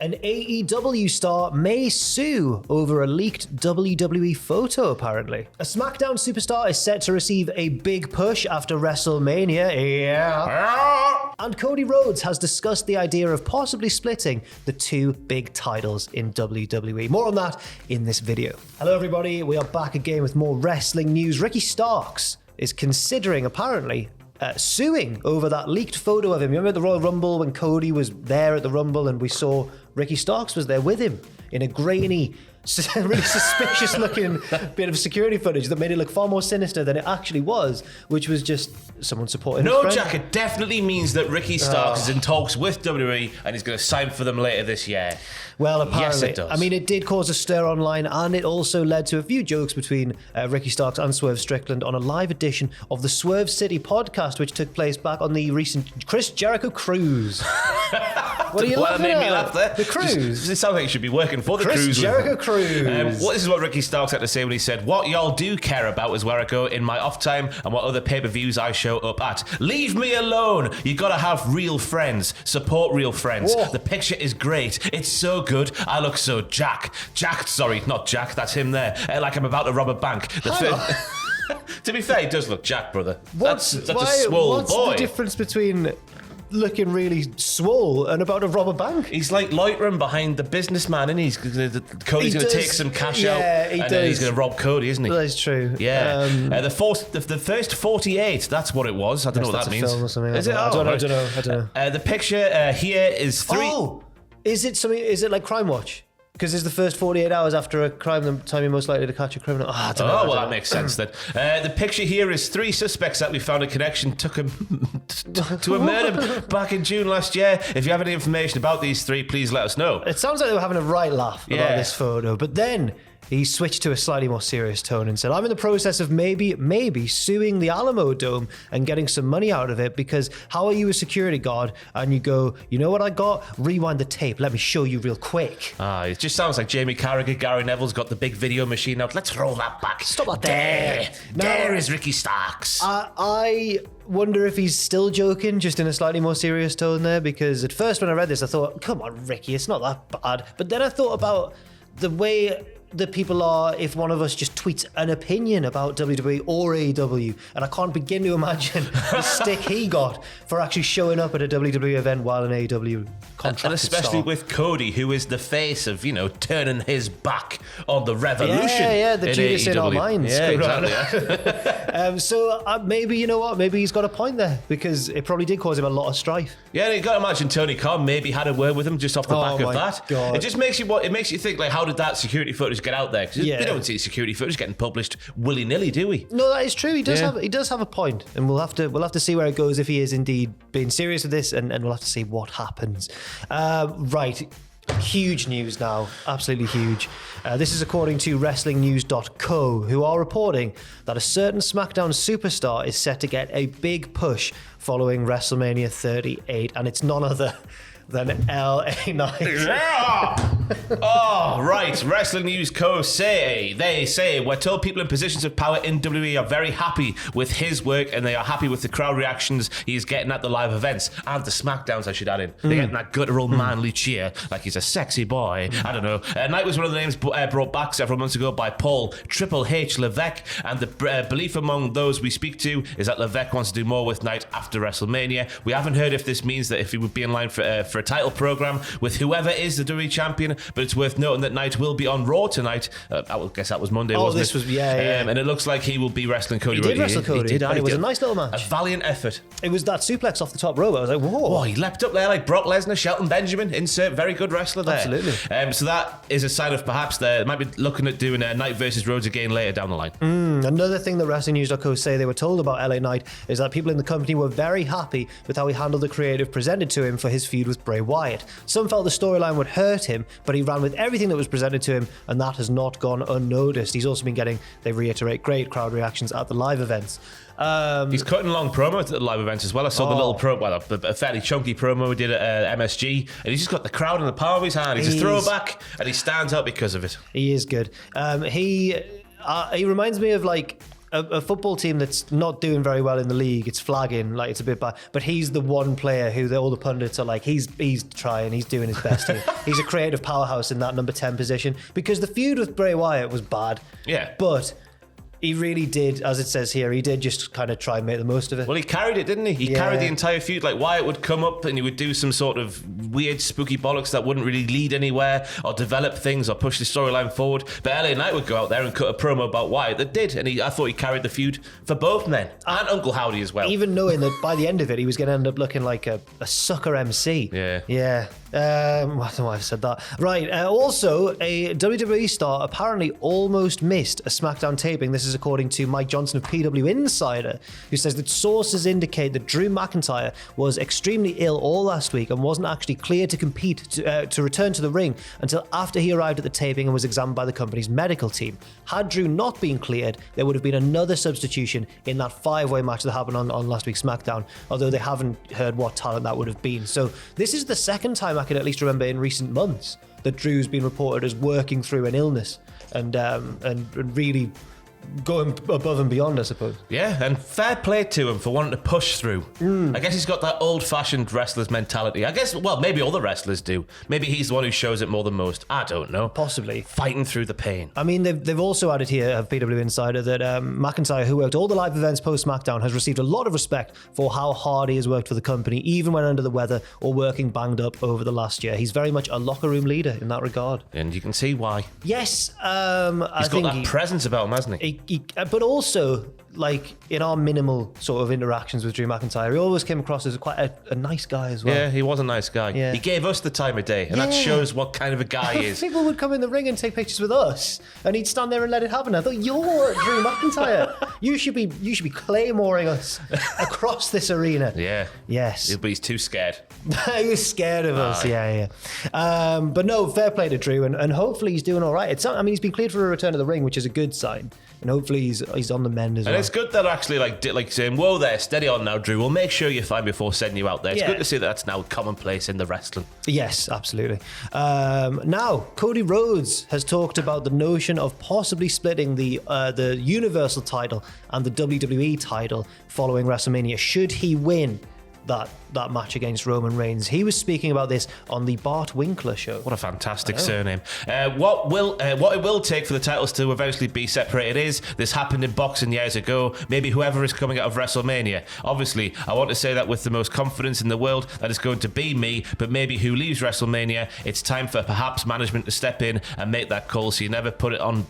An AEW star may sue over a leaked WWE photo, apparently. A SmackDown superstar is set to receive a big push after WrestleMania. Yeah. And Cody Rhodes has discussed the idea of possibly splitting the two big titles in WWE. More on that in this video. Hello, everybody. We are back again with more wrestling news. Ricky Starks is considering, apparently, suing over that leaked photo of him. You remember at the Royal Rumble when Cody was there at the Rumble and we saw Ricky Starks was there with him in a grainy, really suspicious looking bit of security footage that made it look far more sinister than it actually was, which was just someone supporting his friend. Jack, it definitely means that Ricky Starks is in talks with WWE and he's going to sign for them later this year. Well, apparently. Yes, it does. I mean, it did cause a stir online, and it also led to a few jokes between Ricky Starks and Swerve Strickland on a live edition of the Swerve City podcast, which took place back on the recent Chris Jericho cruise. What are you laughing at? Made me laugh there. The cruise. It sounds like you should be working for the Chris cruise. Jericho cruise. This is what Ricky Starks had to say when he said, "What y'all do care about is where I go in my off time and what other pay-per-views I show up at. Leave me alone. You gotta have real friends. Support real friends. Whoa. The picture is great. It's so good. I look so sorry, not Jack. That's him there. Like I'm about to rob a bank." To be fair, he does look Jack, brother. That's a swole boy. What's the difference between looking really swole and about to rob a bank? He's like loitering behind the businessman, and Cody's going to take some cash out, and then he's going to rob Cody, isn't he? That's true. Yeah. The first 48. That's what it was. I don't know what that means. Film or something. Is it? I don't know. The picture here is three. Oh, is it something? Is it like Crime Watch? Because it's the first 48 hours after a crime, the time you're most likely to catch a criminal. I don't know. That makes sense then. The picture here is three suspects that we found a connection to a murder back in June last year. If you have any information about these three, please let us know. It sounds like they were having a right laugh about this photo, but then he switched to a slightly more serious tone and said, "I'm in the process of maybe suing the Alamo Dome and getting some money out of it, because how are you a security guard and you go, you know what I got? Rewind the tape. Let me show you real quick." It just sounds like Jamie Carragher, Gary Neville's got the big video machine out. Let's roll that back. Stop that there. There is Ricky Starks. I wonder if he's still joking, just in a slightly more serious tone there, because at first when I read this, I thought, come on, Ricky, it's not that bad. But then I thought about the way that people are if one of us just tweets an opinion about WWE or AEW, and I can't begin to imagine the stick he got for actually showing up at a WWE event while an AEW contracted and especially star. with Cody, who is the face of, turning his back on the revolution. Yeah, the Judas in our minds. Yeah, exactly. So maybe, you know what, maybe he's got a point there, because it probably did cause him a lot of strife. Yeah, you got to imagine Tony Khan maybe had a word with him just off the back of that. God. It just makes you think, like, how did that security footage get out there? Because we don't see security footage getting published willy-nilly, do we? No, that is true. He does have a point, and we'll have to see where it goes if he is indeed being serious with this, and we'll have to see what happens. Right. Huge news now, absolutely huge. This is according to WrestlingNews.co, who are reporting that a certain SmackDown superstar is set to get a big push following WrestleMania 38, and it's none other than LA Knight. Yeah! Oh, right. Wrestling News Co. They say, we're told people in positions of power in WWE are very happy with his work, and they are happy with the crowd reactions he's getting at the live events and the SmackDowns, I should add in. They're getting that guttural manly cheer like he's a sexy boy. I don't know. Knight was one of the names brought back several months ago by Paul Triple H Levesque, and the belief among those we speak to is that Levesque wants to do more with Knight after WrestleMania. We haven't heard if this means that if he would be in line for a title program with whoever is the WWE champion, but it's worth noting that Knight will be on Raw tonight. I guess that was Monday, wasn't it? And it looks like he will be wrestling Cody. He did wrestle Cody. He did. It was a nice little match. A valiant effort. It was that suplex off the top rope. I was like, whoa. Oh, he leapt up there like Brock Lesnar, Shelton Benjamin. Insert very good wrestler there. Absolutely. So that is a sign of perhaps they might be looking at doing Knight versus Rhodes again later down the line. Another thing that WrestlingNews.co say they were told about LA Knight is that people in the company were very happy with how he handled the creative presented to him for his feud with Bray Wyatt. Some felt the storyline would hurt him, but he ran with everything that was presented to him, and that has not gone unnoticed. He's also been getting, they reiterate, great crowd reactions at the live events. He's cutting long promo at the live events as well. I saw the little promo, a fairly chunky promo we did at MSG, and he's just got the crowd in the palm of his hand. He's a throwback, and he stands out because of it. He is good. He reminds me of like a football team that's not doing very well in the league. It's flagging, like it's a bit bad. But he's the one player who all the pundits are like, he's trying, he's doing his best here. He's a creative powerhouse in that number 10 position, because the feud with Bray Wyatt was bad. Yeah. But he really did, as it says here, he did just kind of try and make the most of it. Well, he carried it, didn't he? He carried the entire feud. Like, Wyatt would come up and he would do some sort of weird, spooky bollocks that wouldn't really lead anywhere or develop things or push the storyline forward. But LA Knight would go out there and cut a promo about Wyatt that did. And I thought he carried the feud for both men. And Uncle Howdy as well. Even knowing that by the end of it, he was going to end up looking like a sucker MC. Yeah. Yeah. I don't know why I've said that. Right. Also, a WWE star apparently almost missed a SmackDown taping. This is according to Mike Johnson of PW Insider, who says that sources indicate that Drew McIntyre was extremely ill all last week and wasn't actually cleared to compete to return to the ring until after he arrived at the taping and was examined by the company's medical team. Had Drew not been cleared, there would have been another substitution in that 5-way match that happened on last week's SmackDown, although they haven't heard what talent that would have been. So this is the second time I can at least remember in recent months that Drew's been reported as working through an illness and really going above and beyond, I suppose. Yeah, and fair play to him for wanting to push through. I guess he's got that old-fashioned wrestler's mentality. I guess, well, maybe all the wrestlers do. Maybe he's the one who shows it more than most. I don't know. Possibly. Fighting through the pain. I mean, they've also added here, of PW Insider, that McIntyre, who worked all the live events post-SmackDown, has received a lot of respect for how hard he has worked for the company, even when under the weather or working banged up over the last year. He's very much a locker room leader in that regard. And you can see why. Yes. He's got that presence about him, hasn't he? But also, like, in our minimal sort of interactions with Drew McIntyre, he always came across as quite a nice guy as well. Yeah, he was a nice guy. Yeah. He gave us the time of day, and that shows what kind of a guy he is. People would come in the ring and take pictures with us, and he'd stand there and let it happen. I thought, you're Drew McIntyre. You should be claymoring us across this arena. Yeah. Yes. But he's too scared. He was scared of us. Yeah. But no, fair play to Drew, and hopefully he's doing all right. He's been cleared for a return to the ring, which is a good sign. And hopefully he's on the mend as well. And it's good that actually like saying, whoa there, steady on now, Drew. We'll make sure you're fine before sending you out there. It's good to see that that's now commonplace in the wrestling. Yes, absolutely. Now, Cody Rhodes has talked about the notion of possibly splitting the Universal title and the WWE title following WrestleMania, should he win that match against Roman Reigns. He was speaking about this on the Bart Winkler show. What a fantastic surname. What it will take for the titles to eventually be separated is, this happened in boxing years ago, maybe whoever is coming out of WrestleMania. Obviously, I want to say that with the most confidence in the world, that it's going to be me, but maybe who leaves WrestleMania, it's time for perhaps management to step in and make that call, so you never put it on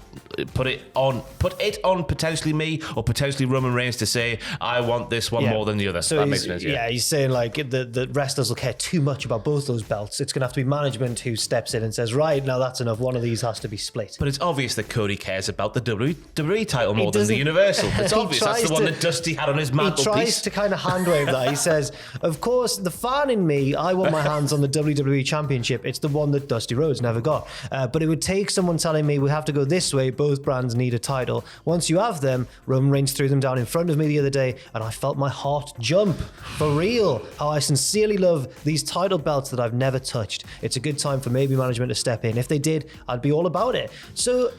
potentially me or potentially Roman Reigns to say, I want this one more than the other. So that makes sense. Yeah, he's saying like the wrestlers will care too much about both those belts. It's going to have to be management who steps in and says, right, now that's enough. One of these has to be split. But it's obvious that Cody cares about the WWE title more than the Universal. It's obvious. That's the one that Dusty had on his mantelpiece. He tries to kind of hand wave that. He says, of course, the fan in me, I want my hands on the WWE Championship. It's the one that Dusty Rhodes never got. But it would take someone telling me we have to go this way. Both brands need a title. Once you have them, Roman Reigns threw them down in front of me the other day, and I felt my heart jump. For real. How I sincerely love these title belts that I've never touched. It's a good time for maybe management to step in. If they did, I'd be all about it. So,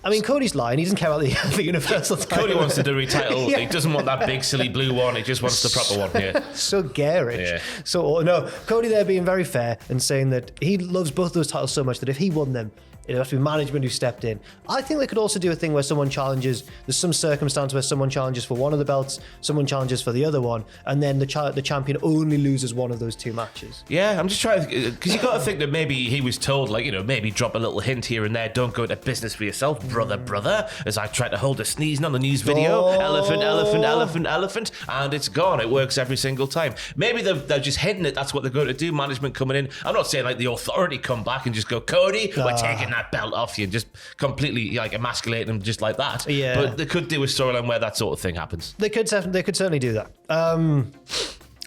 I mean, Cody's lying. He doesn't care about the Universal title. Cody wants the WWE title. He doesn't want that big, silly blue one. He just wants the proper one. Yeah. So garish. Yeah. So, no, Cody there being very fair and saying that he loves both those titles so much that if he won them, it has to be management who stepped in. I think they could also do a thing where someone challenges, there's some circumstance where someone challenges for one of the belts, someone challenges for the other one, and then the champion only loses one of those two matches. Yeah, I'm just trying to, because you got to think that maybe he was told, like, maybe drop a little hint here and there, don't go into business for yourself, brother, as I try to hold a sneezing on the news video. Elephant, and it's gone. It works every single time. Maybe they're just hinting it, that's what they're going to do, management coming in. I'm not saying like the authority come back and just go, Cody, we're taking that belt off you and just completely like emasculate them just like that. Yeah. But they could do a storyline where that sort of thing happens. They could certainly do that.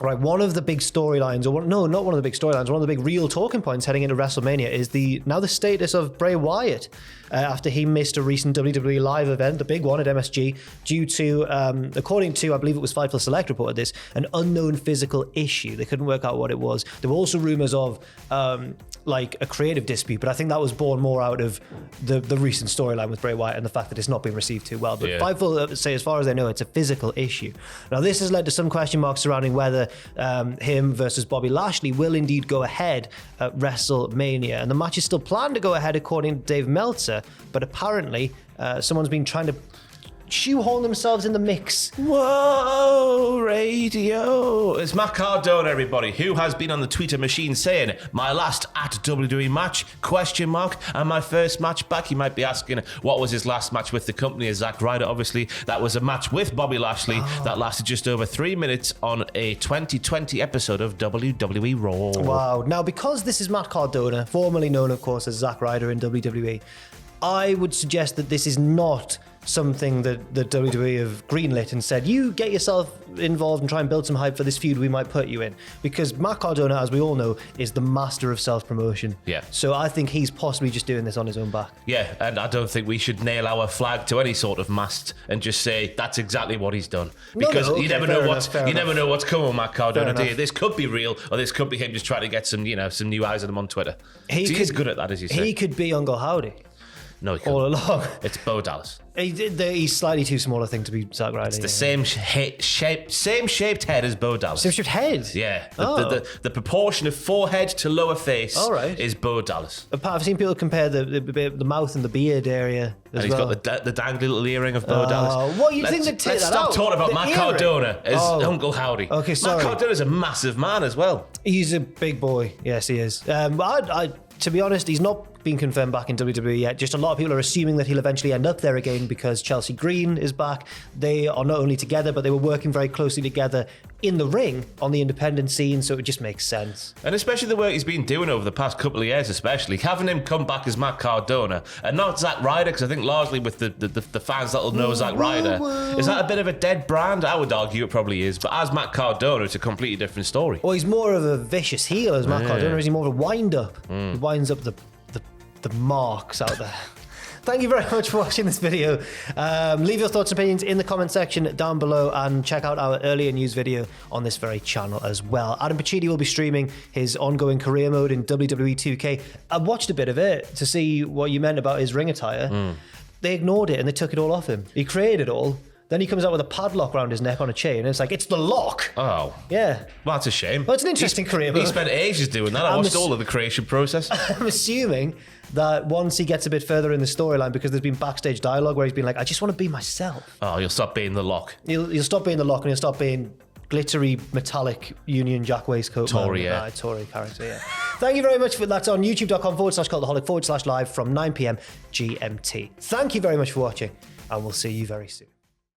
Right, one of the big storylines, not one of the big storylines, one of the big real talking points heading into WrestleMania is the status of Bray Wyatt after he missed a recent WWE live event, the big one at MSG, due to, according to, I believe it was Fightful Select reported this, an unknown physical issue. They couldn't work out what it was. There were also rumors of like a creative dispute, but I think that was born more out of the recent storyline with Bray Wyatt and the fact that it's not been received too well. But Fightful say, as far as they know, it's a physical issue. Now, this has led to some question marks surrounding whether him versus Bobby Lashley will indeed go ahead at WrestleMania. And the match is still planned to go ahead according to Dave Meltzer, but apparently someone's been trying to shoehorn themselves in the mix. Whoa, radio. It's Matt Cardona, everybody, who has been on the Twitter machine saying, my last at WWE match, ? And my first match back. He might be asking, what was his last match with the company? As Zack Ryder, obviously. That was a match with Bobby Lashley that lasted just over 3 minutes on a 2020 episode of WWE Raw. Wow. Now, because this is Matt Cardona, formerly known, of course, as Zack Ryder in WWE, I would suggest that this is not something that the WWE have greenlit and said, you get yourself involved and try and build some hype for this feud we might put you in. Because Matt Cardona, as we all know, is the master of self-promotion. Yeah. So I think he's possibly just doing this on his own back. Yeah, and I don't think we should nail our flag to any sort of mast and just say that's exactly what he's done. Because you never know what's coming with Matt Cardona, do you? This could be real, or this could be him just trying to get some new eyes on him on Twitter. He's good at that, as you say. He could be Uncle Howdy. No, he couldn't. All along. It's Bo Dallas. He's slightly too small, I think, to be Zack Ryder. It's the same shaped head as Bo Dallas. Same shaped head? Yeah. The proportion of forehead to lower face is Bo Dallas. I've seen people compare the mouth and the beard area as and he's got the dangly little earring of Bo Dallas. What you think they take that out? Let's stop talking about Matt Cardona as Uncle Howdy. Okay, sorry. Matt Cardona's a massive man as well. He's a big boy. Yes, he is. To be honest, he's not been confirmed back in WWE yet. Just a lot of people are assuming that he'll eventually end up there again because Chelsea Green is back. They are not only together, but they were working very closely together in the ring on the independent scene, so it just makes sense. And especially the work he's been doing over the past couple of years, especially having him come back as Matt Cardona and not Zack Ryder, because I think largely with the fans that'll know Zack Ryder, is that a bit of a dead brand? I would argue it probably is, but as Matt Cardona, it's a completely different story. Well, he's more of a vicious heel as Matt Cardona, or is he more of a wind-up? He winds up the marks out there. Thank you very much for watching this video. Leave your thoughts and opinions in the comment section down below and check out our earlier news video on this very channel as well. Adam Pacitti will be streaming his ongoing career mode in WWE 2K. I watched a bit of it to see what you meant about his ring attire. They ignored it and they took it all off him. He created it all. Then he comes out with a padlock around his neck on a chain, and it's like, it's the lock. Oh. Yeah. Well, that's a shame. Well, it's an interesting career mode. He spent ages doing that. I watched all of the creation process. I'm assuming that once he gets a bit further in the storyline, because there's been backstage dialogue where he's been like, I just want to be myself. Oh, you'll stop being the lock. You'll stop being the lock, and you'll stop being glittery, metallic Union Jack waistcoat. Tory, Tory character, yeah. Thank you very much for that. On youtube.com/cultaholic/live from 9 p.m. GMT. Thank you very much for watching, and we'll see you very soon.